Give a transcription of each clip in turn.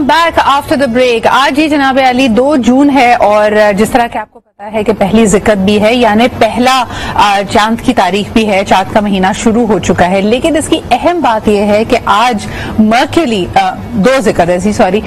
Back after the break. आज ही जनाब अली 2 जून है और जिस तरह के आपको पता है कि पहली ज़िकत भी है, यानी पहला चांद की तारीख भी है, चांद का महीना शुरू हो चुका है। लेकिन इसकी अहम बात यह है कि आज मर्क्यूरी 2 ज़िकत ऐसी सॉरी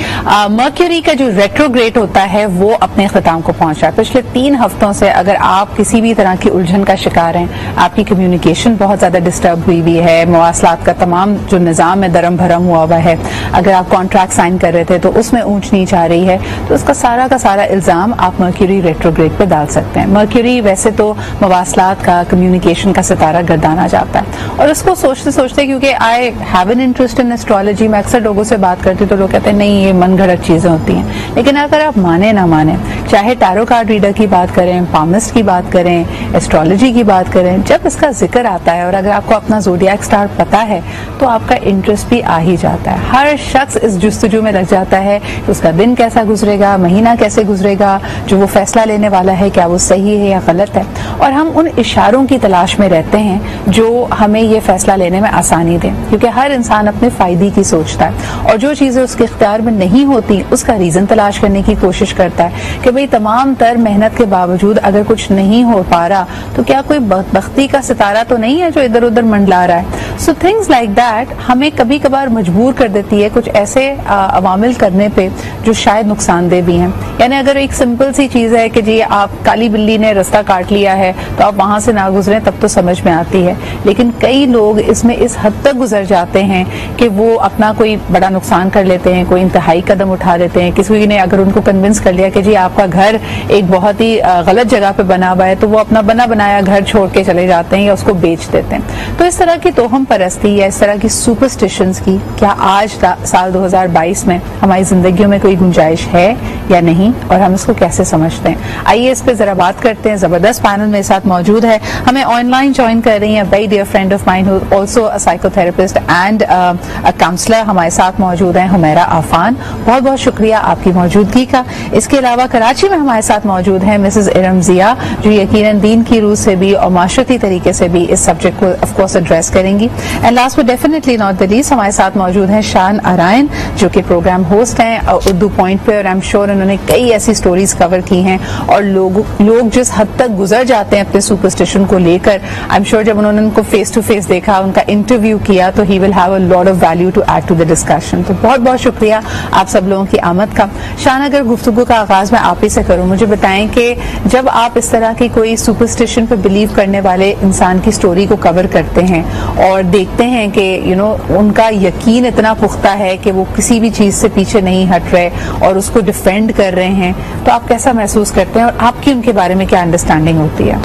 मर्क्यूरी का जो रेट्रोग्रेड होता है वो अपने ख़िताम को पहुंचा है। पिछले 3 हफ्तों से अगर आप किसी भी तरह की उलझन का शिकार हैं, आपकी कम्युनिकेशन बहुत ज्यादा डिस्टर्ब हुई है, मवासलात का तमाम जो निज़ाम है दरम भरम हुआ है, अगर आप कॉन्ट्रैक्ट साइन कर रहे थे तो उसमें ऊंच नीच आ रही है, तो उसका सारा का सारा इल्जाम आप मर्क्यूरी रेट्रोग्रेड पे डाल सकते हैं। मर्क्यूरी वैसे तो मवासलात का, कम्युनिकेशन का सितारा गर्दाना जाता है और उसको सोचते सोचते, क्योंकि I have an interest in astrology, मैं अक्सर लोगों से बात करती हूँ तो लोग कहते हैं नहीं ये मन घड़त चीजें होती हैं। लेकिन अगर आप माने ना माने, चाहे टैरो कार्ड रीडर की बात करें, पामिस्ट की बात करें, एस्ट्रोलॉजी की बात करें, जब इसका जिक्र आता है और अगर आपको अपना ज़ोडिएक स्टार पता है तो आपका इंटरेस्ट भी आ ही जाता है। हर शख्स इस जुस्तजू में लग जाता है कि उसका दिन कैसा गुजरेगा, महीना कैसे गुजरेगा, जो वो फैसला लेने वाला है क्या वो सही है या गलत है, और हम उन इशारों की तलाश में रहते हैं जो हमें ये फैसला लेने में आसानी दें, क्योंकि हर इंसान अपने फायदे की सोचता है और जो चीजें उसके इख्तियार में नहीं होती उसका रीजन तलाश करने की कोशिश करता है कि भाई तमाम तर मेहनत के बावजूद अगर कुछ नहीं हो पा रहा तो क्या कोई बख्ती का सितारा तो नहीं है जो इधर उधर मंडला रहा है। सो थिंग्स लाइक दैट हमें कभी कभार मजबूर कर देती है कुछ ऐसे अवामिल करने पे जो शायद नुकसानदेह भी हैं। यानी अगर एक सिंपल सी चीज है कि जी आप काली बिल्ली ने रास्ता काट लिया है तो आप वहां से ना गुजरे, तब तो समझ में आती है, लेकिन कई लोग इसमें इस हद तक गुजर जाते हैं कि वो अपना कोई बड़ा नुकसान कर लेते हैं, कोई इंतहाई कदम उठा देते हैं। किसी ने अगर उनको कन्विंस कर लिया कि जी आपका घर एक बहुत ही गलत जगह पे बना हुआ है, तो वो अपना बना बनाया घर छोड़ के चले जाते हैं या उसको बेच देते हैं। तो इस तरह की तोहम परस्ती या इस तरह की सुपरस्टिशंस की क्या आज साल 2022 में हमारी जिंदगियों में कोई गुंजाइश है या नहीं, और हम इसको कैसे समझते हैं? आइए इस पे जरा बात करते हैं। जबरदस्त पैनल मेरे साथ मौजूद है, हमें ऑनलाइन ज्वाइन कर रही है very dear friend of mine who also a psychotherapist and a counsellor, हमारे साथ मौजूद हैं हुमैरा आफान। बहुत बहुत शुक्रिया आपकी मौजूदगी का। इसके अलावा कराची में हमारे साथ मौजूद हैं मिसेस इरम जिया, जो यकीनन दीन की रूह से भी और माशरती तरीके से भी इस सब्जेक्ट को ऑफ कोर्स एड्रेस करेंगी। And last but definitely not the least हमारे साथ मौजूद हैं शान अरायन, जो कि प्रोग्राम होस्ट हैं उर्दू पॉइंट पे, और आई एम श्योर उन्होंने कई ऐसी स्टोरीज कवर की हैं और लोग जिस हद तक गुजर जाते हैं अपने सुपरस्टिशन को लेकर, आई एम श्योर जब उन्होंने उनको फेस टू फेस देखा, उनका इंटरव्यू किया, तो he will have a lot of value to add to the discussion. तो बहुत बहुत शुक्रिया आप सब लोगों की आमद का। शान, अगर गुफ्तगू का आगाज मैं आप ही से करूं, मुझे बताएं कि जब आप इस तरह की कोई सुपरस्टिशन पर बिलीव करने वाले इंसान की स्टोरी को कवर करते हैं और देखते हैं कि उनका यकीन इतना पुख्ता है कि वो किसी भी चीज से पीछे नहीं हट रहे और उसको डिफेंड कर रहे हैं, तो आप कैसा महसूस करते हैं और आपकी उनके बारे में क्या अंडरस्टैंडिंग होती है?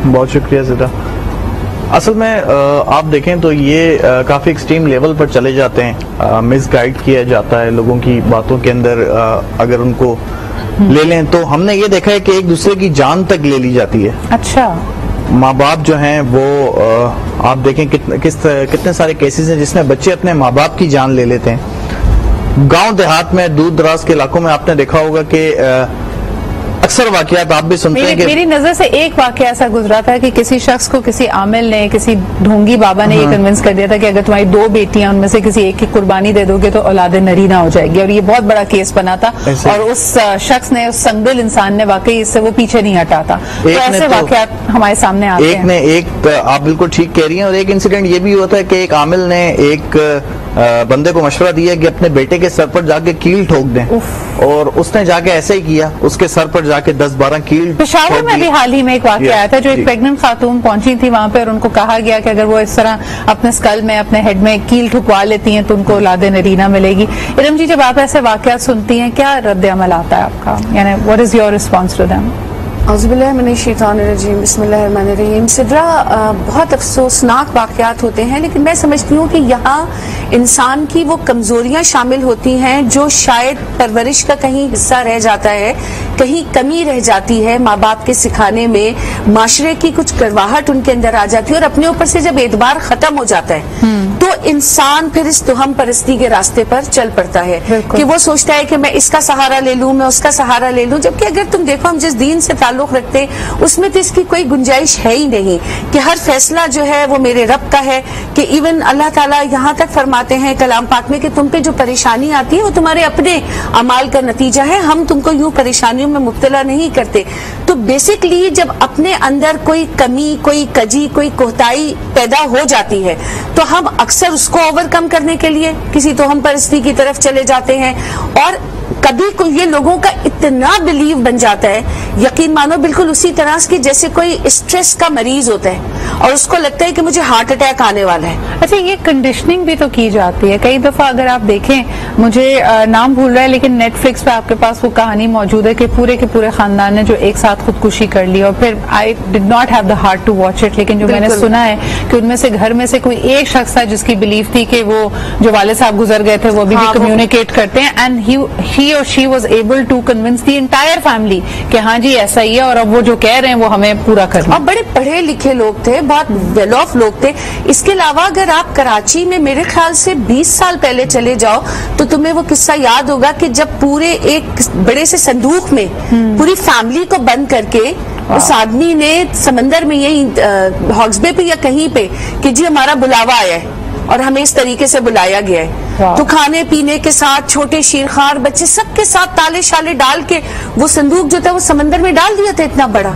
बहुत शुक्रिया ज़िदा। असल में आप देखें तो ये काफ़ी एक्सट्रीम लेवल पर चले जाते हैं, मिसगाइड किया जाता है लोगों की बातों के अंदर। अगर उनको ले लें तो हमने ये देखा है कि एक दूसरे की जान तक ले ली जाती है। अच्छा। माँ बाप जो हैं वो आप देखें कितने सारे केसेस हैं जिसमें बच्चे अपने माँ बाप की जान ले लेते हैं। गांव देहात में, दूर दराज के इलाकों में आपने देखा होगा कि अक्सर वाकयात आप भी सुनते हैं कि मेरी नजर से एक वाकया ऐसा गुजरा था कि किसी शख्स को किसी आमिल ने, किसी ढोंगी बाबा ने ये कन्विंस कर दिया था कि अगर तुम्हारी 2 बेटियां उनमें से किसी एक की कुर्बानी दे दोगे तो औलाद नरीना हो जाएगी, और ये बहुत बड़ा केस बना था और उस शख्स ने, उस संगदिल इंसान ने वाकई इससे वो पीछे नहीं हटा था। तो ऐसे वाकयात हमारे सामने आते हैं। आप बिल्कुल ठीक कह रही हैं। और एक इंसिडेंट ये भी हुआ था कि एक आमिल ने एक बंदे को मशवरा दिया कि अपने बेटे के सर पर जाके कील ठोक दें, और उसने जाके ऐसे ही किया, उसके सर पर जाके 10-12 कील। पेशावर में भी हाल ही में एक वाकया आया था, जो एक प्रेग्नेंट खातून पहुंची थी वहां पे और उनको कहा गया कि अगर वो इस तरह अपने स्कल में, अपने हेड में कील ठुकवा लेती हैं तो उनको औलाद नरीना मिलेगी। इरम जी, जब आप ऐसे वाकयात सुनती हैं क्या रद्द अमल आता है आपका, यानी what is your response to them? औज़ुबिल्लाहिमिनश्शैतानिर्रजीम, बिस्मिल्लाहिर्रहमानिर्रहीम। सिद्रा, बहुत अफसोसनाक वाक़यात होते हैं, लेकिन मैं समझती हूँ कि यहाँ इंसान की वो कमजोरियाँ शामिल होती हैं जो शायद परवरिश का कहीं हिस्सा रह जाता है, कहीं कमी रह जाती है माँ बाप के सिखाने में, माशरे की कुछ करवाहट उनके अंदर आ जाती है, और अपने ऊपर से जब एतबार खत्म हो जाता है तो इंसान फिर इस तुहम परस्ती के रास्ते पर चल पड़ता है कि वो सोचता है कि मैं इसका सहारा ले लूं, मैं उसका सहारा ले लूं। जबकि अगर तुम देखो, हम जिस दीन से ताल्लुक रखते, उसमें तो इसकी कोई गुंजाइश है ही नहीं कि हर फैसला जो है वो मेरे रब का है। कि इवन अल्लाह ताला यहाँ तक फरमाते हैं कलाम पाक में कि तुम पे जो परेशानी आती है वो तुम्हारे अपने अमाल का नतीजा है, हम तुमको यूं परेशानियों में मुब्तला नहीं करते। तो बेसिकली जब अपने अंदर कोई कमी, कोई कजी, कोई कोताही पैदा हो जाती है तो हम अक्सर उसको ओवरकम करने के लिए किसी तोहम परस्ती की तरफ चले जाते हैं। और कभी कोई ये लोगों का इतना बिलीव बन जाता है, यकीन मानो बिल्कुल उसी तरह से जैसे कोई स्ट्रेस का मरीज होता है और उसको लगता है कि मुझे हार्ट अटैक आने वाला है। अच्छा, ये कंडीशनिंग भी तो की जाती है कई दफा। अगर आप देखें, मुझे नाम भूल रहा है लेकिन नेटफ्लिक्स पे आपके पास वो कहानी मौजूद है कि पूरे के पूरे खानदान ने जो एक साथ खुदकुशी कर ली, और फिर I did not have the heart to watch it, लेकिन जो मैंने सुना है कि उनमें से घर में से कोई एक शख्स था जिसकी बिलीव थी कि वो जो वाले साहब गुजर गए थे वो अभी भी कम्युनिकेट करते हैं, एंड ही और she was able to convince the entire family कि हाँ जी ऐसा ही है और अब वो जो कह रहे हैं वो हमें पूरा करना। और बड़े पढ़े लिखे लोग थे, बहुत वेल ऑफ लोग थे। इसके अलावा अगर आप कराची में मेरे ख्याल से 20 साल पहले चले जाओ तो तुम्हें वो किस्सा याद होगा कि जब पूरे एक बड़े से संदूक में पूरी फैमिली को बंद करके उस आदमी ने समंदर में यही हॉक्स बे पे या कहीं पे कि जी हमारा बुलावा आया है और हमें इस तरीके से बुलाया गया है, तो खाने पीने के साथ छोटे शीरखार बच्चे सबके साथ ताले शाले डाल के वो संदूक जो था वो समंदर में डाल दिया था इतना बड़ा।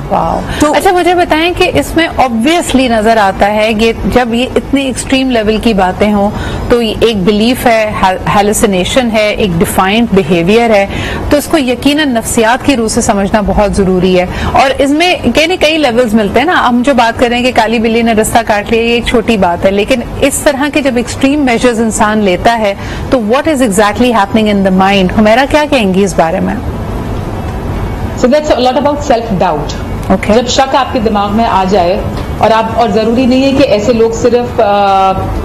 तो अच्छा मुझे बताएं कि इसमें ऑब्वियसली नजर आता है कि जब ये इतनी एक्सट्रीम लेवल की बातें हों तो एक बिलीफ है, हैलुसिनेशन है, एक डिफाइंड बिहेवियर है, तो इसको यकीनन नफ्सियात की रूह से समझना बहुत जरूरी है। और इसमें कई लेवल्स मिलते हैं ना। हम जो बात कर रहे हैं कि काली बिल्ली ने रास्ता काट लिया, ये एक छोटी बात है, लेकिन इस तरह के जब एक्सट्रीम मेजर्स इंसान लेता है तो what is exactly happening in the mind? Humaira क्या कहेंगी इस बारे में? So that's a lot about self doubt. Okay. जब शक आपके दिमाग में आ जाए और जरूरी नहीं है कि ऐसे लोग सिर्फ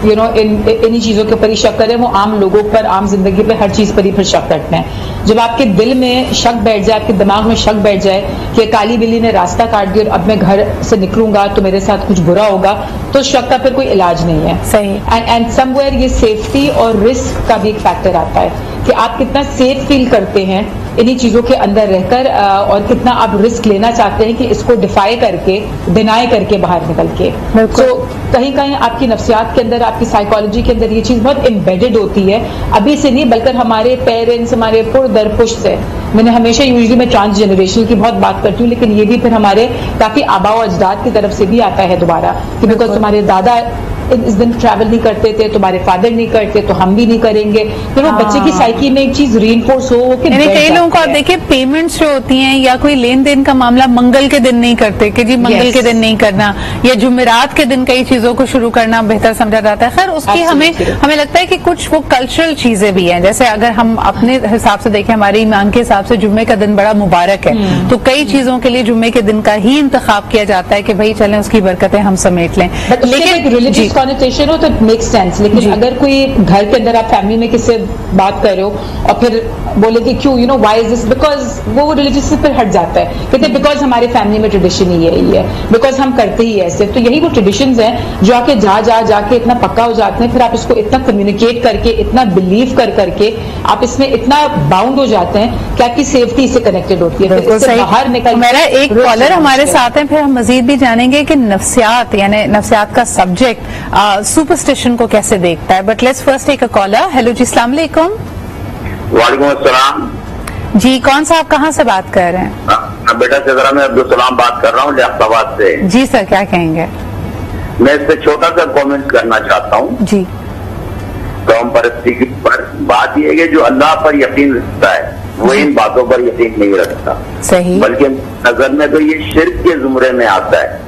इन्हीं चीजों के ऊपर ही शक करें, वो आम लोगों पर, आम जिंदगी पे हर चीज पर ही फिर शक करते हैं। जब आपके दिल में शक बैठ जाए, आपके दिमाग में शक बैठ जाए कि काली बिल्ली ने रास्ता काट दिया और अब मैं घर से निकलूंगा तो मेरे साथ कुछ बुरा होगा, तो शक का फिर कोई इलाज नहीं है। सही। एंड समवेयर ये सेफ्टी और रिस्क का भी एक फैक्टर आता है कि आप कितना सेफ फील करते हैं इन्हीं चीजों के अंदर रहकर, और कितना आप रिस्क लेना चाहते हैं कि इसको डिफाई करके, डिनाई करके बाहर निकल के। तो कहीं कहीं आपकी नफ्सियात के अंदर, आपकी साइकोलॉजी के अंदर ये चीज बहुत एम्बेडेड होती है, अभी से नहीं बल्कि हमारे पेरेंट्स, हमारे पुरदर पुश्त से। मैंने हमेशा यूजुअली मैं ट्रांस जनरेशन की बहुत बात करती हूँ, लेकिन ये भी फिर हमारे काफी आबा और अजदाद की तरफ से भी आता है दोबारा कि बिकॉज तुम्हारे दादा इस दिन ट्रैवल नहीं करते थे, तुम्हारे फादर नहीं करते तो हम भी नहीं करेंगे। फिर वो बच्चे की साइकी में एक चीज रीइंफोर्स हो कि कई लोगों को आप देखिए पेमेंट्स जो होती हैं या कोई लेन देन का मामला मंगल के दिन नहीं करते कि जी मंगल के दिन नहीं करना, या जुमेरात के दिन कई चीजों को शुरू करना बेहतर समझा जाता है। खैर उसकी हमें लगता है कि कुछ वो कल्चरल चीजें भी हैं। जैसे अगर हम अपने हिसाब से देखें, हमारे ईमान के हिसाब से जुम्मे का दिन बड़ा मुबारक है, तो कई चीजों के लिए जुम्मे के दिन का ही इंतखाब किया जाता है कि भाई चलें उसकी बरकतें हम समेट लें। लेकिन रिलीजियस कॉनोटेशन हो तो मेक सेंस, लेकिन अगर कोई घर के अंदर आप फैमिली में किससे बात कर रहे हो और फिर बोले कि क्यों व्हाई इज दिस, बिकॉज वो रिलीजियस से फिर हट जाता है, कहते बिकॉज हमारे फैमिली में ट्रेडिशन ही यही है, बिकॉज हम करते ही ऐसे। तो यही वो ट्रेडिशंस हैं जो आके जाके इतना पक्का हो जाते हैं, फिर आप इसको इतना कम्युनिकेट करके, इतना बिलीव करके आप इसमें इतना बाउंड हो जाते हैं कि आपकी सेफ्टी से कनेक्टेड होती है। फिर इससे बाहर निकल मेरा एक कॉलर हमारे साथ है, फिर हम मजीद भी जानेंगे कि नफ्सियात यानी नफ्सियात का सब्जेक्ट सुपरस्टिशन को कैसे देखता है। But let's first take a caller. Hello जी, अस्सलाम वालेकुम। वालेकुम अस्सलाम जी, कौन सा आप कहाँ से बात कर रहे हैं? बेटा से मैं अब्दुल सलाम बात कर रहा हूँ लियाकताबाद से। जी सर, क्या कहेंगे? मैं इस पे छोटा सा कमेंट करना चाहता हूँ जी। कौम परस्ती की बात यह है कि जो अल्लाह पर यकीन रखता है वो इन बातों पर यकीन नहीं रखता। सही। बल्कि नजर में तो ये शिर्क के जुमरे में आता है।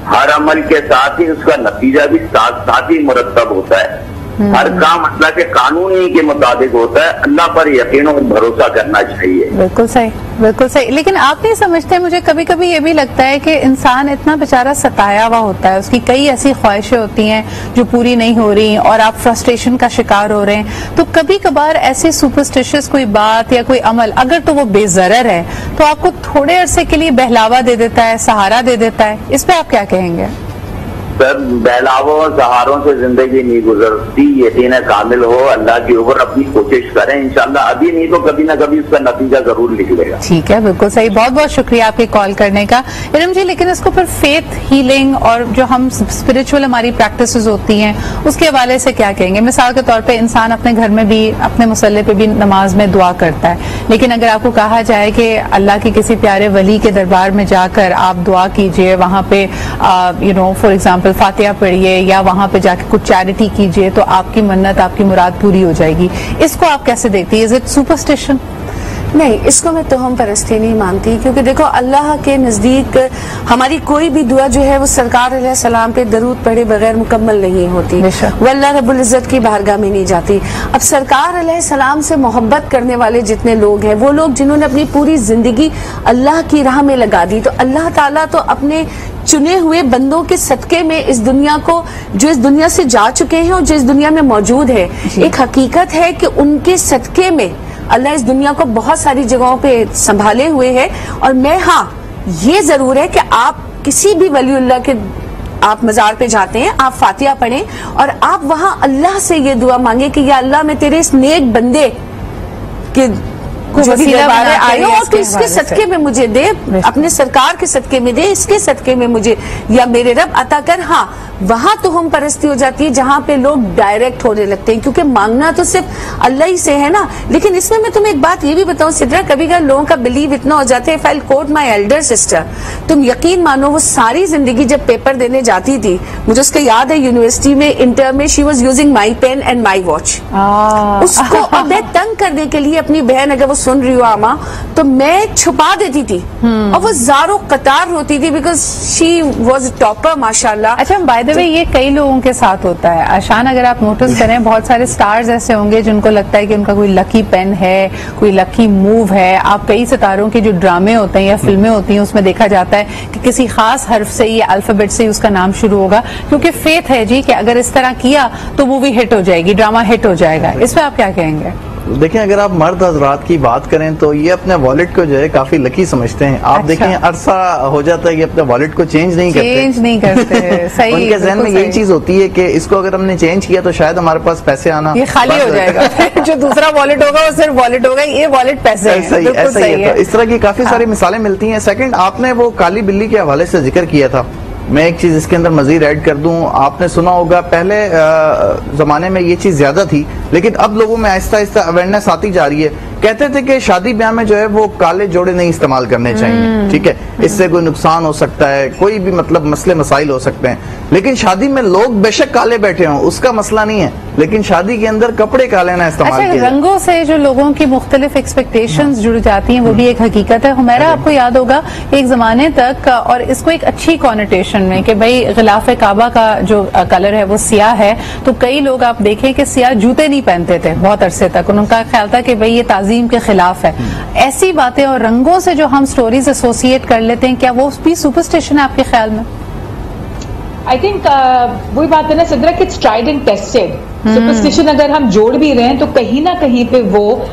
हर अमल के साथ ही उसका नतीजा भी साथ ही मुरतब होता है। हर काम अल्लाह के कानून ही के मुताबिक होता है। अल्लाह पर यकीन और भरोसा करना चाहिए। बिल्कुल सही, बिल्कुल सही। लेकिन आप नहीं समझते, मुझे कभी कभी ये भी लगता है कि इंसान इतना बेचारा सताया हुआ होता है, उसकी कई ऐसी ख्वाहिशें होती हैं जो पूरी नहीं हो रही और आप फ्रस्ट्रेशन का शिकार हो रहे हैं। तो कभी कभार ऐसी सुपरस्टिशियस कोई बात या कोई अमल अगर तो वो बेजरर है तो आपको थोड़े अरसे के लिए बहलावा दे देता है, सहारा दे देता है। इस पे आप क्या कहेंगे? सर, बहलावों और सहारों से जिंदगी नहीं गुजरती, यकीन कामिल हो अल्लाह के ऊपर, अपनी कोशिश करें, इंशाल्लाह अभी नहीं तो कभी ना कभी उसका नतीजा जरूर निकलेगा। ठीक है, बिल्कुल सही। बहुत बहुत शुक्रिया आपके कॉल करने का इरम जी। लेकिन इसको फिर फेथ हीलिंग और जो हम स्पिरिचुअल हमारी प्रैक्टिसेस होती हैं उसके हवाले से क्या कहेंगे? मिसाल के तौर पे इंसान अपने घर में भी अपने मुसल्ले पे भी नमाज में दुआ करता है, लेकिन अगर आपको कहा जाए कि अल्लाह के किसी प्यारे वली के दरबार में जाकर आप दुआ कीजिए, वहां पे फॉर एग्जाम्पल फातिहा पढ़िए या वहां पे जाके कुछ चैरिटी कीजिए तो आपकी मन्नत, आपकी मुराद पूरी हो जाएगी, इसको आप कैसे देखती है? Is it superstition? नहीं, इसको मैं तोहम परस्ती नहीं मानती, क्योंकि देखो अल्लाह के नजदीक हमारी कोई भी दुआ जो है वो सरकार अलैहिस्सलाम पे दरूद पढ़े बगैर मुकम्मल नहीं होती, वो अल्लाह रब्बुल इज्जत की बारगाह में नहीं जाती। अब सरकार अलैहिस्सलाम से मोहब्बत करने वाले जितने लोग हैं, वो लोग जिन्होंने अपनी पूरी जिंदगी अल्लाह की राह में लगा दी, तो अल्लाह ताला तो अपने चुने हुए बंदों के सदके में इस दुनिया को, जो इस दुनिया से जा चुके हैं और जो इस दुनिया में मौजूद है, एक हकीकत है कि उनके सदके में अल्लाह इस दुनिया को बहुत सारी जगहों पे संभाले हुए है। और मैं, हाँ, ये जरूर है कि आप किसी भी वलीउल्लाह के आप मजार पे जाते हैं, आप फातिहा पढ़ें और आप वहां अल्लाह से ये दुआ मांगे कि या अल्लाह मैं तेरे इस नेक बंदे के आए हो तो इसके सदके में मुझे दे, अपने सरकार के सदके में दे, इसके सदके में मुझे या मेरे रब अता कर। हाँ, वहां तो हम परस्ती हो जाती है जहां पे लोग डायरेक्ट होने लगते हैं, क्योंकि मांगना तो सिर्फ अल्लाह ही से है ना। लेकिन इसमें मैं तुम्हें एक बात ये भी बताऊं सिद्रा, कभी कभी लोगों का बिलीव इतना हो जाता है, फाइल कोट माई एल्डर सिस्टर, तुम यकीन मानो वो सारी जिंदगी जब पेपर देने जाती थी, मुझे उसका याद है यूनिवर्सिटी में इंटर में, she was using my pen and my watch. उसको मैं तंग करने के लिए अपनी बहन, अगर वो सुन रही हो आमा, तो मैं छुपा देती थी और वो ज़ारो कतार रोती थी, बिकॉज शी वॉज टॉपर माशाल्लाह। अच्छा, बाय द वे ये कई लोगों के साथ होता है आशान, अगर आप नोटिस करें बहुत सारे स्टार्स ऐसे होंगे जिनको लगता है कि उनका कोई लकी पेन है, कोई लकी मूव है। आप कई सितारों के जो ड्रामे होते हैं या फिल्में होती हैं उसमें देखा जाता है कि किसी खास हर्फ से या अल्फाबेट से उसका नाम शुरू होगा, क्योंकि फेथ है जी कि अगर इस तरह किया तो मूवी हिट हो जाएगी, ड्रामा हिट हो जाएगा। इस पर आप क्या कहेंगे? देखिए, अगर आप मर्द हजरात की बात करें तो ये अपने वॉलेट को जो है काफी लकी समझते हैं। आप अच्छा। देखें अरसा हो जाता है कि अपने वॉलेट को चेंज नहीं करते। सही, उनके जहन में यही चीज होती है कि इसको अगर हमने चेंज किया तो शायद हमारे पास पैसे आना, ये खाली हो जाएगा। जो दूसरा वॉलेट होगा वो सिर्फ वॉलेट होगा, ये वॉलेट पैसे हैं। ऐसा ही है। तो इस तरह की काफी सारी मिसालें मिलती हैं। सेकंड, आपने वो काली बिल्ली के हवाले से जिक्र किया था, मैं एक चीज इसके अंदर मजीद ऐड कर दूं। आपने सुना होगा पहले जमाने में ये चीज ज्यादा थी, लेकिन अब लोगों में आहिस्ता आहिस्ता अवेयरनेस आती जा रही है। कहते थे कि शादी ब्याह में जो है वो काले जोड़े नहीं इस्तेमाल करने चाहिए, ठीक है, इससे कोई नुकसान हो सकता है, कोई भी मतलब मसले मसाइल हो सकते हैं। लेकिन शादी में लोग बेशक काले बैठे हों, उसका मसला नहीं है, लेकिन शादी के अंदर कपड़े काले ना इस्तेमाल किए। रंगों से जो लोगों की मुख्तलिफ एक्सपेक्टेशंस जुड़ जाती हैं वो भी एक हकीकत है। हुमैरा, आपको याद होगा एक जमाने तक, और इसको एक अच्छी कॉनोटेशन में, कि भाई गिलाफ काबा का जो कलर है वो सियाह है, तो कई लोग आप देखें कि सियाह जूते नहीं पहनते थे बहुत अरसे तक, उनका ख्याल था कि भाई ये ताजीम के खिलाफ है। ऐसी बातें और रंगों से जो हम स्टोरीज एसोसिएट कर लेते हैं, क्या वो भी सुपरस्टिशन है आपके ख्याल में? आई थिंक वही बात है ना सिद्रा, कि it's tried and tested. Superstition अगर हम जोड़ भी रहे हैं तो कहीं ना कहीं पे वो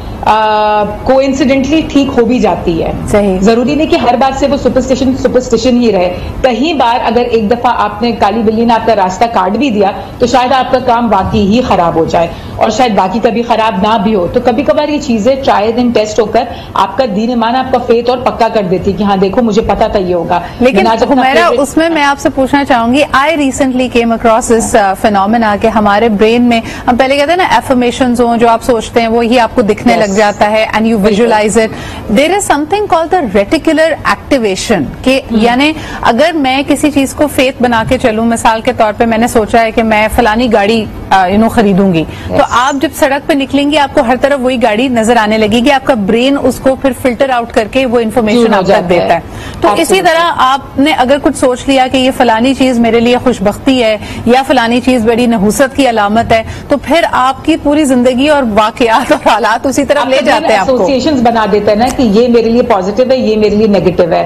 कोइंसिडेंटली ठीक हो भी जाती है। सही, जरूरी नहीं कि हर बार से वो सुपरस्टिशन ही रहे। कई बार अगर एक दफा आपने काली बिल्ली ने आपका रास्ता काट भी दिया तो शायद आपका काम वाकई ही खराब हो जाए, और शायद बाकी कभी खराब ना भी हो। तो कभी कभार ये चीजें ट्रायल एंड टेस्ट होकर आपका दीन ईमान, आपका फेथ और पक्का कर देती है कि हाँ देखो मुझे पता था ये होगा। लेकिन हुमैरा, उसमें मैं आपसे पूछना चाहूंगी, I recently came across this phenomena कि हमारे ब्रेन में, हम पहले कहते हैं ना एफर्मेशंस हो, जो आप सोचते हैं वो ही आपको दिखने लग जाता है, and you visualise it. There is something called the reticular activation, कि यानी अगर मैं किसी चीज को फेथ बना के चलूं, मिसाल के तौर पे मैंने सोचा है कि मैं फलानी गाड़ी खरीदूंगी, तो आप जब सड़क पे निकलेंगी आपको हर तरफ वही गाड़ी नजर आने लगेगी, आपका ब्रेन उसको फिर फिल्टर आउट करके वो इन्फॉर्मेशन आप तक देता है। तो इसी तरह आपने अगर कुछ सोच लिया कि ये फलानी चीज मेरे लिए खुशबख्ती है या फलानी चीज बड़ी नहुसत की अलामत है, तो फिर आपकी पूरी जिंदगी और वाकयात और हालात उसी तरफ ले जाते हैं, आपको एसोसिएशंस बना देते हैं ना कि ये मेरे लिए पॉजिटिव है, ये मेरे लिए नेगेटिव है,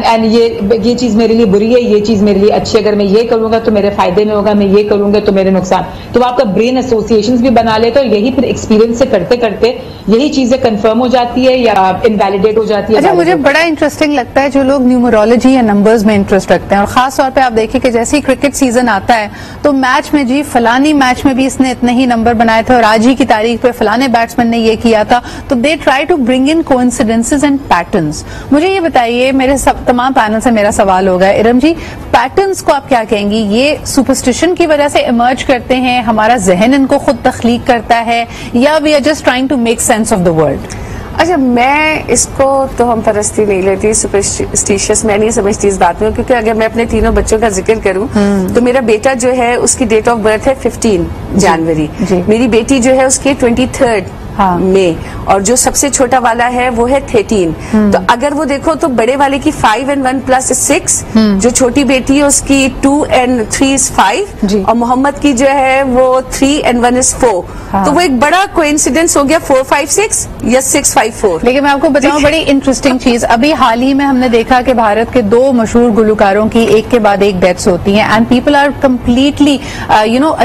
एंड ये चीज मेरे लिए बुरी है, ये चीज मेरे लिए अच्छी है। अगर मैं ये करूंगा तो मेरे फायदे में होगा, मैं ये करूंगा तो मेरे नुकसान। तो वो आपका ब्रेन एसोसिएशंस भी बना लेता है, और यही फिर एक्सपीरियंस से करते करते यही चीजें कंफर्म हो जाती है या इनवैलिडेट हो जाती है। अच्छा, मुझे बड़ा इंटरेस्टिंग लगता है जो लोग न्यूमरोलॉजी या नंबर्स में इंटरेस्ट रखते हैं, और खास तौर पे आप देखिए कि जैसे ही क्रिकेट सीजन आता है तो मैच में जी फलानी मैच में भी इसने इतने ही नंबर बनाए थे और आज ही की तारीख पे फलाने बैट्समैन ने ये किया था, तो they try to bring in coincidences and patterns. मुझे ये बताइए, मेरे तमाम पैनल से मेरा सवाल होगा, इरम जी, पैटर्न्स को आप क्या कहेंगी? ये सुपरस्टिशन की वजह से इमर्ज करते हैं, हमारा जहन इनको खुद तख्लीक करता है, या we are just trying to make sense of the world? अच्छा, मैं इसको तो हम परस्ती नहीं लेती, सुपरस्टिशियस मैं नहीं समझती इस बात में, क्योंकि अगर मैं अपने तीनों बच्चों का जिक्र करूं तो मेरा बेटा जो है उसकी डेट ऑफ बर्थ है 15 जनवरी, मेरी बेटी जो है उसकी 23 मई, और जो सबसे छोटा वाला है वो है 13। तो अगर वो देखो तो बड़े वाले की 5 and 1 + 6, जो छोटी बेटी है उसकी 2 and 3 is 5, और मोहम्मद की जो है वो 3 and 1 is 4। तो वो एक बड़ा कोइंसिडेंस हो गया 456 या 654। लेकिन मैं आपको बताऊं बड़ी इंटरेस्टिंग चीज, अभी हाल ही में हमने देखा कि भारत के 2 मशहूर गुलकारों की एक के बाद एक डेथ्स होती हैं, एंड पीपल आर कम्प्लीटली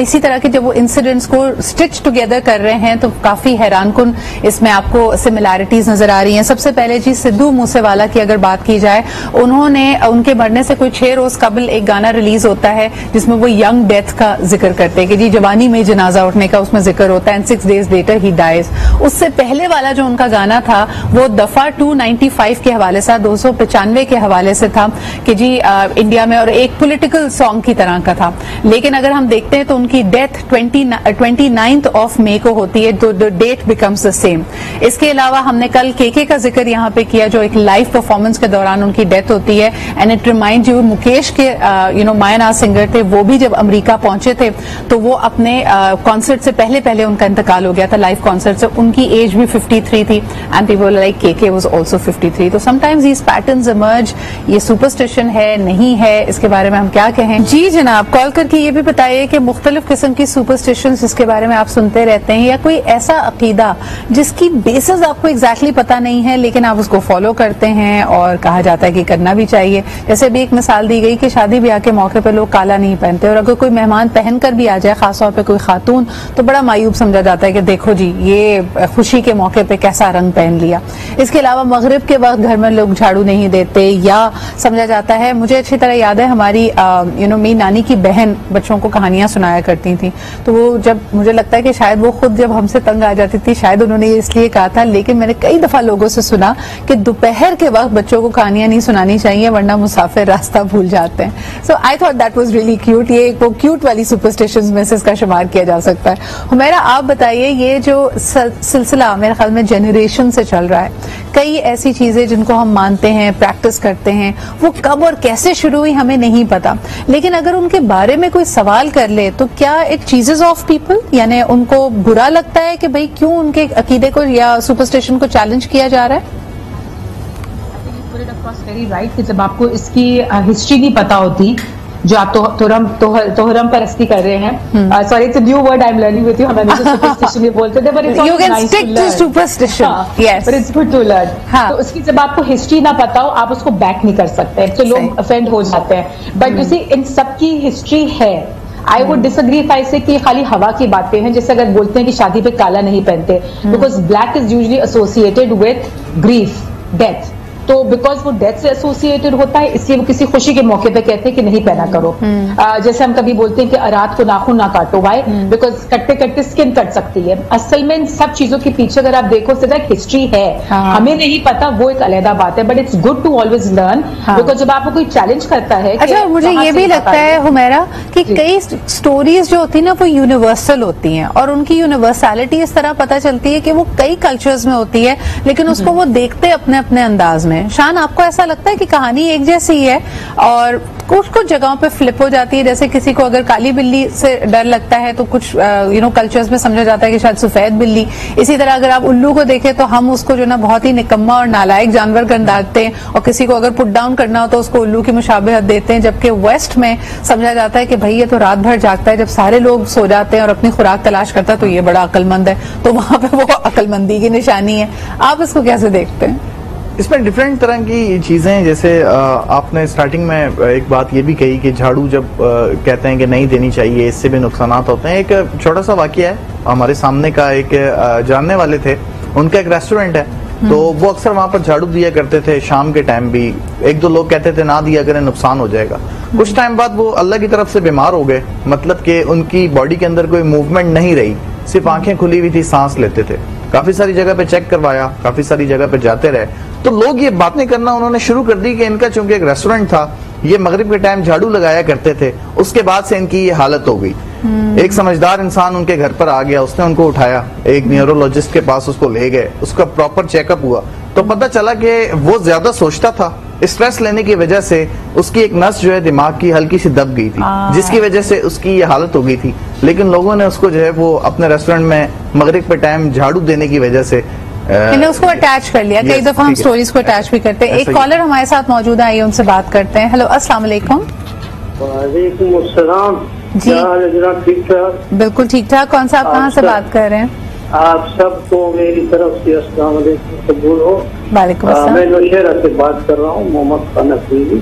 इसी तरह के जब वो इंसिडेंट्स को स्टिच टुगेदर कर रहे हैं तो काफी हैरानकुन इसमें आपको सिमिलैरिटीज नजर आ रही हैं। सबसे पहले जी सिद्धू मूसेवाला की अगर बात की जाए, उन्होंने उनके मरने से कोई 6 रोज कबल एक गाना रिलीज होता है जिसमें वो यंग डेथ का जिक्र करते हैं कि जी जवानी में जनाजा उठने का उसमें जिक्र होता है, and 6 days later he dies. उससे पहले वाला जो उनका गाना था वो दफा 295 के हवाले से, 295 के हवाले से था कि जी इंडिया में, और एक पॉलिटिकल सॉन्ग की तरह का था। लेकिन अगर हम देखते हैं तो उनकी डेथ 29 ऑफ मई को होती है, तो the date becomes the same. इसके अलावा हमने कल केके का जिक्र यहाँ पे किया जो एक लाइव परफॉर्मेंस के दौरान उनकी डेथ होती है, and it remind you Mukesh के मायानाज सिंगर थे, वो भी जब अमेरिका पहुंचे थे तो वो अपने कॉन्सर्ट से पहले उनका इंतकाल हो गया था लाइव कॉन्सर्ट से। उनकी एज भी 53 थी, and people like KK was also 53। तो समटाइम्स दीस पैटर्न्स इमर्ज। ये सुपरस्टिशन है नहीं है, इसके बारे में हम क्या कहें? जी जनाब, कॉल करके ये भी बताइए कि मुख्तलिफ किस्म की सुपरस्टिशन जिसके बारे में आप सुनते रहते हैं, या कोई ऐसा अकीदा जिसकी बेसिस आपको एग्जैक्टली पता नहीं है लेकिन आप उसको फॉलो करते हैं और कहा जाता है कि करना भी चाहिए। जैसे अभी एक मिसाल दी गई कि शादी ब्याह के मौके पर लोग काला नहीं पहनते, और अगर कोई मेहमान पहनकर भी आ जाए, खासतौर पर कोई खातून, तो बड़ा मायूब समझा जाता है कि देखो जी ये खुशी के मौके पे कैसा रंग पहन लिया। इसके अलावा मगरिब के वक्त घर में लोग झाड़ू नहीं देते, या समझा जाता है, मुझे अच्छी तरह याद है हमारी मेरी नानी की बहन बच्चों को कहानियां सुनाया करती थी, तो वो जब मुझे लगता है कि शायद वो खुद जब हमसे तंग आ जाती थी शायद उन्होंने ये इसलिए कहा था, लेकिन मैंने कई दफा लोगों से सुना कि दोपहर के वक्त बच्चों को कहानियां नहीं सुनानी चाहिए वरना मुसाफिर रास्ता भूल जाते हैं। So I thought that was really cute. ये वो क्यूट वाली सुपरस्टिशंस में से इसका शुमार किया जा सकता है। हुमैरा, आप बताइए, ये जो सिलसिला मेरे ख्याल में जनरेशन से चल रहा है, कई ऐसी चीजें जिनको हम मानते हैं, प्रैक्टिस करते हैं, वो कब और कैसे शुरू हुई हमें नहीं पता, लेकिन अगर उनके बारे में कोई सवाल कर ले तो क्या इट चीजेस ऑफ पीपल, यानी उनको बुरा लगता है कि भाई क्यों उनके अकीदे को या सुपरस्टिशन को चैलेंज किया जा रहा है? वेरी राइट कि जब आपको इसकी हिस्ट्री नहीं पता होती, जो आप तोहरम परस्ती कर रहे हैं, sorry it's a new word I am learning with you, हमें सुपरस्टिशन ये बोलते थे, but it's you can stick to superstition, yes, but it's good to learn. तो उसकी जब आपको हिस्ट्री ना पता हो आप उसको बैक नहीं कर सकते, तो लोग ऑफेंड हो जाते हैं। बट यू सी इन सबकी हिस्ट्री है। I would disagree if I से कि खाली हवा की बातें हैं, जैसे अगर बोलते हैं कि शादी पे काला नहीं पहनते, because black is usually associated with grief, death, तो बिकॉज वो डेथ से एसोसिएटेड होता है इसलिए वो किसी खुशी के मौके पे कहते हैं कि नहीं पहना करो। जैसे हम कभी बोलते हैं कि रात को नाखून ना काटो, वाई, बिकॉज कटते कटते स्किन कट सकती है। असल में इन सब चीजों के पीछे अगर आप देखो सीधा हिस्ट्री है, हमें नहीं पता, वो एक अलग बात है, but it's good to always learn, because जब आपको कोई चैलेंज करता है। अच्छा, मुझे ये भी लगता है हुमैरा कि कई स्टोरीज जो होती है ना वो यूनिवर्सल होती हैं, और उनकी यूनिवर्सैलिटी इस तरह पता चलती है कि वो कई कल्चर्स में होती है, लेकिन उसको वो देखते अपने अपने अंदाज में। शान, आपको ऐसा लगता है कि कहानी एक जैसी है और कुछ कुछ जगहों पे फ्लिप हो जाती है? जैसे किसी को अगर काली बिल्ली से डर लगता है तो कुछ कल्चर्स में समझा जाता है कि शायद सफेद बिल्ली। इसी तरह अगर आप उल्लू को देखें तो हम उसको जो ना बहुत ही निकम्मा और नालायक जानवर गंदाते हैं, और किसी को अगर पुट डाउन करना हो तो उसको उल्लू की मुशाबहत देते हैं। जबकि वेस्ट में समझा जाता है कि भाई ये तो रात भर जागता है, जब सारे लोग सो जाते हैं और अपनी खुराक तलाश करता है तो ये बड़ा अक्लमंद है, तो वहां पे वो अक्लमंदी की निशानी है। आप इसको कैसे देखते हैं? इसमें डिफरेंट तरह की चीजें हैं। जैसे आपने स्टार्टिंग में एक बात ये भी कही कि झाड़ू जब कहते हैं कि नहीं देनी चाहिए, इससे भी नुकसान होते हैं। एक छोटा सा वाकया है हमारे सामने का, एक जानने वाले थे, उनका एक रेस्टोरेंट है, तो वो अक्सर वहां पर झाड़ू दिया करते थे शाम के टाइम भी। एक दो लोग कहते थे ना दिया करें, नुकसान हो जाएगा। कुछ टाइम बाद वो अल्लाह की तरफ से बीमार हो गए, मतलब कि उनकी बॉडी के अंदर कोई मूवमेंट नहीं रही, सिर्फ आंखें खुली हुई थी, सांस लेते थे। काफी सारी जगह पे चेक करवाया, काफी सारी जगह पे जाते रहे, तो लोग ये बातें करना उन्होंने शुरू कर दी कि इनका चूंकि एक रेस्टोरेंट था, ये मगरिब के टाइम झाड़ू लगाया करते थे, उसके बाद से इनकी ये हालत हो गई। एक समझदार इंसान उनके घर पर आ गया, उसने उनको उठाया, एक न्यूरोलॉजिस्ट के पास उसको ले गए, उसका प्रॉपर चेकअप हुआ, तो पता चला कि वो ज्यादा सोचता था, स्ट्रेस लेने की वजह से उसकी एक नस जो है दिमाग की हल्की सी दब गई थी, जिसकी वजह से उसकी ये हालत हो गई थी। लेकिन लोगों ने उसको जो है वो अपने रेस्टोरेंट में मगरिब पे टाइम झाड़ू देने की वजह से उसको अटैच कर लिया। कई दफा हम स्टोरीज को अटैच भी करते हैं। एक कॉलर हमारे साथ मौजूद है, आइए उनसे बात करते हैं। हेलो, अस्सलाम वालेकुम। वालेकुम अस्सलाम। जी ठीक ठाक? बिल्कुल ठीक ठाक। कौन सा आप कहाँ से बात कर रहे हैं? आप सबको मेरी तरफ से अस्सलाम वालेकुम कबूल हो। वालेकुम अस्सलाम। मैं नौशहरा से बात कर रहा हूँ, मोहम्मद खान अफरीदी।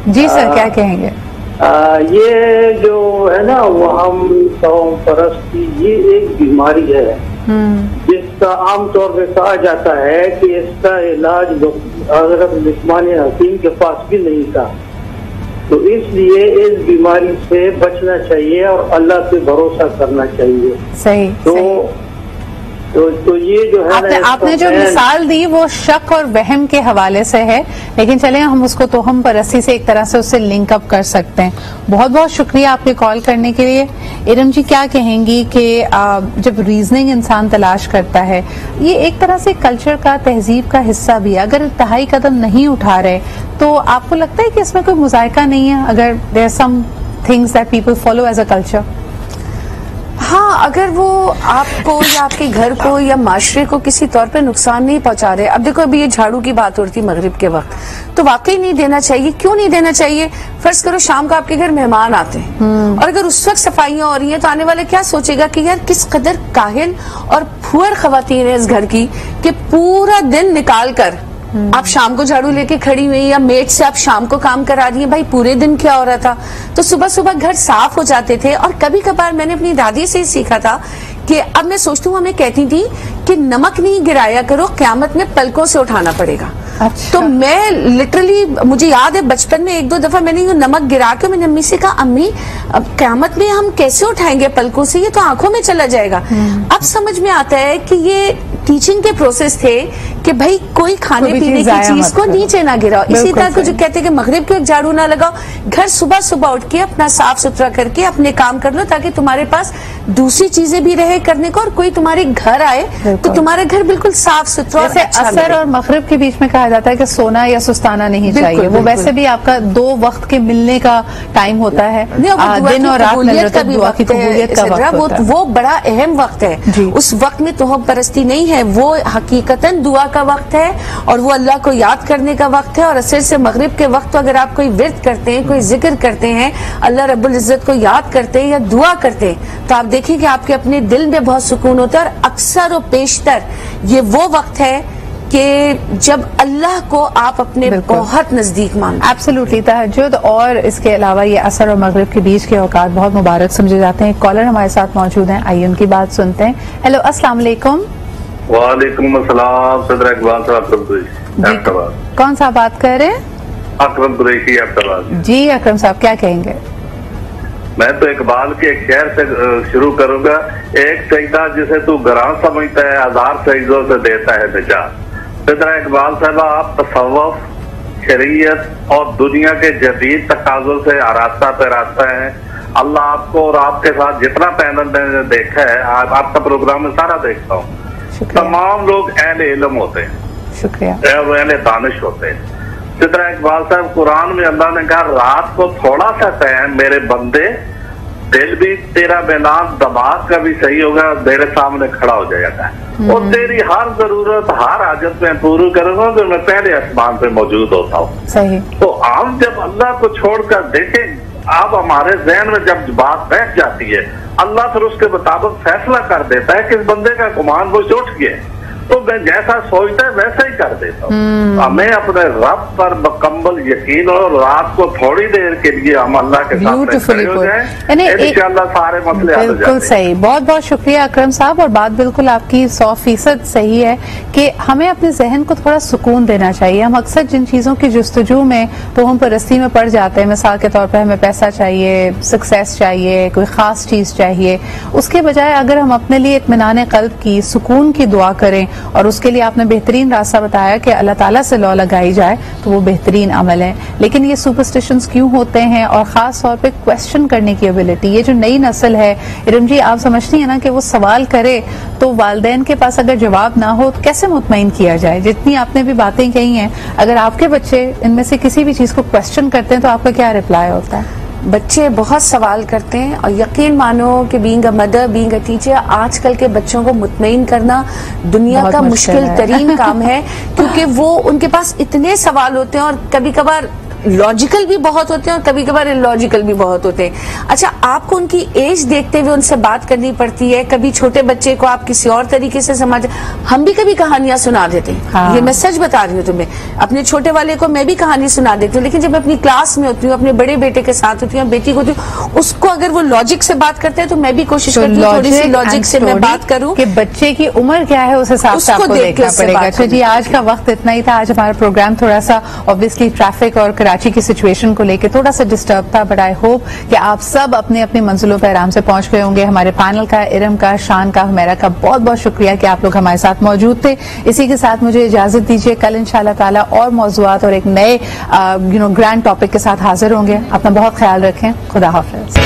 जी सर, क्या कहेंगे? ये जो है ना वहम कौम परस्ती, ये एक बीमारी है जिसका आमतौर पे कहा जाता है कि इसका इलाज हज़रत लुक़मान हकीम के पास भी नहीं था। तो इसलिए इस बीमारी से बचना चाहिए और अल्लाह पे भरोसा करना चाहिए। सही। तो ये जो है आपने जो मिसाल दी वो शक और वहम के हवाले से है, लेकिन चले हम उसको तोहम परस्ती से एक तरह से उससे लिंक अप कर सकते हैं। बहुत बहुत शुक्रिया आपके कॉल करने के लिए। इरम जी, क्या कहेंगी कि जब रीजनिंग इंसान तलाश करता है, ये एक तरह से कल्चर का, तहजीब का हिस्सा भी है। अगर इंतहाई कदम नहीं उठा रहे तो आपको लगता है कि इसमें कोई मुजायका नहीं है, अगर there are some things that people follow as a culture? हाँ, अगर वो आपको या आपके घर को या माशरे को किसी तौर पे नुकसान नहीं पहुंचा रहे। अब देखो, अभी ये झाड़ू की बात हो रही थी मगरिब के वक्त, तो वाकई नहीं देना चाहिए। क्यों नहीं देना चाहिए? फर्ज करो शाम को आपके घर मेहमान आते हैं और अगर उस वक्त सफाइयां हो रही हैं तो आने वाले क्या सोचेगा कि यार किस कदर काहिल और फुअर खवातीन है इस घर की कि पूरा दिन निकाल कर आप शाम को झाड़ू लेके खड़ी हुई, या मेट से आप शाम को काम करा रही हैं। भाई पूरे दिन क्या हो रहा था? तो सुबह सुबह घर साफ हो जाते थे। और कभी कभार मैंने अपनी दादी से सीखा था कि अब मैं सोचती हूँ, हमें कहती थी कि नमक नहीं गिराया करो, क़यामत में पलकों से उठाना पड़ेगा। अच्छा। तो मैं लिटरली, मुझे याद है बचपन में एक दो दफा मैंने ये नमक गिरा के मैंने अम्मी से कहा, अम्मी अब क़यामत में हम कैसे उठाएंगे पलकों से, ये तो आंखों में चला जाएगा। अब समझ में आता है कि ये टीचिंग के प्रोसेस थे कि भाई कोई खाने पीने की चीज को नीचे ना गिराओ। इसी तरह को जो कहते हैं कि मगरिब को एक झाड़ू ना लगाओ, घर सुबह सुबह उठ के अपना साफ सुथरा करके अपने काम कर लो, ताकि तुम्हारे पास दूसरी चीजें भी रहे करने को, और कोई तुम्हारे घर आए तो तुम्हारा घर बिल्कुल साफ सुथरा। जैसे असर और मगरिब के बीच में कहा जाता है कि सोना या सुस्ताना नहीं चाहिए, वो वैसे भी आपका 2 वक्त के मिलने का टाइम होता है, दिन और रात का दुआ की कबूलियत का वक्त, वो बड़ा अहम वक्त है। उस वक्त में तोहम परस्ती नहीं है, वो हकीकतन दुआ का वक्त है और वो अल्लाह को याद करने का वक्त है। और असर से मगरिब के वक्त तो अगर आप कोई विर्द करते हैं, कोई जिक्र करते हैं, अल्लाह रब्बुल इज्जत को याद करते हैं या दुआ करते हैं, तो आप देखिए कि आपके अपने दिल में बहुत सुकून होता है। और अक्सर और पेशतर ये वो वक्त है कि जब अल्लाह को आप अपने बहुत नजदीक मानते हैं। एब्सोल्युटली। तहज्जुद और इसके अलावा ये असर और मगरिब के बीच के औकात बहुत मुबारक समझे जाते हैं। कॉलर हमारे साथ मौजूद हैं, आइए उनकी बात सुनते हैं। हेलो, अस्सलाम वालेकुम। वालेकुम अस्सलाम। सदर इकबाल साहब, कौन सा बात कर रहे हैं? अकरम कुरैशी अहमदाबाद। जी अकरम साहब, क्या कहेंगे? मैं तो इकबाल के एक शेर से शुरू करूंगा। एक सजदा जिसे तू गरां समझता है, 1000 सजदों से देता है निजात। सदर इकबाल साहब, आप तसव्वुफ, शरीयत और दुनिया के जदीद तकाज़ों से आरास्ता पे रास्ता है। अल्लाह आपको और आपके साथ जितना पैनल मैंने देखा है, आपका प्रोग्राम में सारा देखता हूँ, तमाम लोग अहले इल्म होते हैं, शुक्रिया, अहले दानिश होते हैं। जितना इकबाल साहब, कुरान में अल्लाह ने कहा रात को थोड़ा सा चैन मेरे बंदे, दिल भी तेरा बेनाम, दिमाग का भी सही होगा, मेरे सामने खड़ा हो जाएगा और तेरी हर जरूरत, हर हाजत में पूरी करूंगा तो मैं पहले आसमान पे मौजूद होता हूँ। सही। तो हम जब अल्लाह को छोड़कर देखें, आप हमारे जहन में जब बात बैठ जाती है, अल्लाह फिर उसके मुताबिक फैसला कर देता है कि इस बंदे का गुमान वो उठ गया। तो मैं जैसा सोचता है वैसा ही कर देता हूँ। हमें अपने रब पर मुकम्मल यकीन और रात को थोड़ी देर के लिए हम अल्लाह के साथ खड़े हो जाएं, इंशाअल्लाह सारे मसले हल हो जाते हैं। बिल्कुल सही, बहुत बहुत शुक्रिया अकरम साहब। और बात बिल्कुल आपकी 100% सही है कि हमें अपने जहन को थोड़ा सुकून देना चाहिए। हम अक्सर जिन चीजों की जुस्तजू में तो हम परस्ती में पड़ जाते हैं, मिसाल के तौर पर हमें पैसा चाहिए, सक्सेस चाहिए, कोई खास चीज चाहिए, उसके बजाय अगर हम अपने लिए इत्मीनान क़ल्ब की, सुकून की दुआ करें और उसके लिए आपने बेहतरीन रास्ता बताया कि अल्लाह ताला से लौ लगाई जाए, तो वो बेहतरीन अमल है। लेकिन ये सुपरस्टिशंस क्यों होते हैं, और खास तौर पे क्वेश्चन करने की एबिलिटी, ये जो नई नस्ल है इरम जी, आप समझती हैं ना कि वो सवाल करे तो वालिदैन के पास अगर जवाब ना हो तो कैसे मुतमईन किया जाए। जितनी आपने भी बातें कही हैं, अगर आपके बच्चे इनमें से किसी भी चीज को क्वेश्चन करते हैं तो आपका क्या रिप्लाई होता है? बच्चे बहुत सवाल करते हैं और यकीन मानो कि being a mother, being a teacher, आजकल के बच्चों को मुतमईन करना दुनिया का मुश्किल तरीन काम है, क्योंकि वो उनके पास इतने सवाल होते हैं और कभी कभार लॉजिकल भी बहुत होते हैं और कभी कभार इलॉजिकल भी बहुत होते हैं। अच्छा, आपको उनकी एज देखते हुए उनसे बात करनी पड़ती है। कभी छोटे बच्चे को आप किसी और तरीके से समझ, हम भी कभी कहानियां सुना देते हैं। हाँ। ये मैं सच बता रही हूँ तुम्हें, अपने छोटे वाले को मैं भी कहानी सुना देती हूँ, लेकिन जब मैं अपनी क्लास में होती हूँ, अपने बड़े बेटे के साथ होती हूँ, बेटी को होती हूँ, उसको अगर वो लॉजिक से बात करते हैं तो मैं भी कोशिश करती हूँ थोड़ी सी लॉजिक से मैं बात करूँ कि बच्चे की उम्र क्या है उस हिसाब से आपको देखना पड़ेगा। अच्छा जी, आज का वक्त इतना ही था। आज हमारा प्रोग्राम थोड़ा सा ऑब्वियसली ट्रैफिक और कराची की सिचुएशन को लेकर थोड़ा सा डिस्टर्ब था, बट आई होप कि आप सब अपने अपनी मंजिलों पर आराम से पहुंच गए होंगे। हमारे पैनल का, इरम का, शान का, हुमैरा का बहुत बहुत शुक्रिया कि आप लोग हमारे साथ मौजूद थे। इसी के साथ मुझे इजाजत दीजिए, कल इंशाअल्लाह ताला और मौज़ूआत और एक नए ग्रैंड टॉपिक के साथ हाजिर होंगे। अपना बहुत ख्याल रखें। खुदा हाफिज।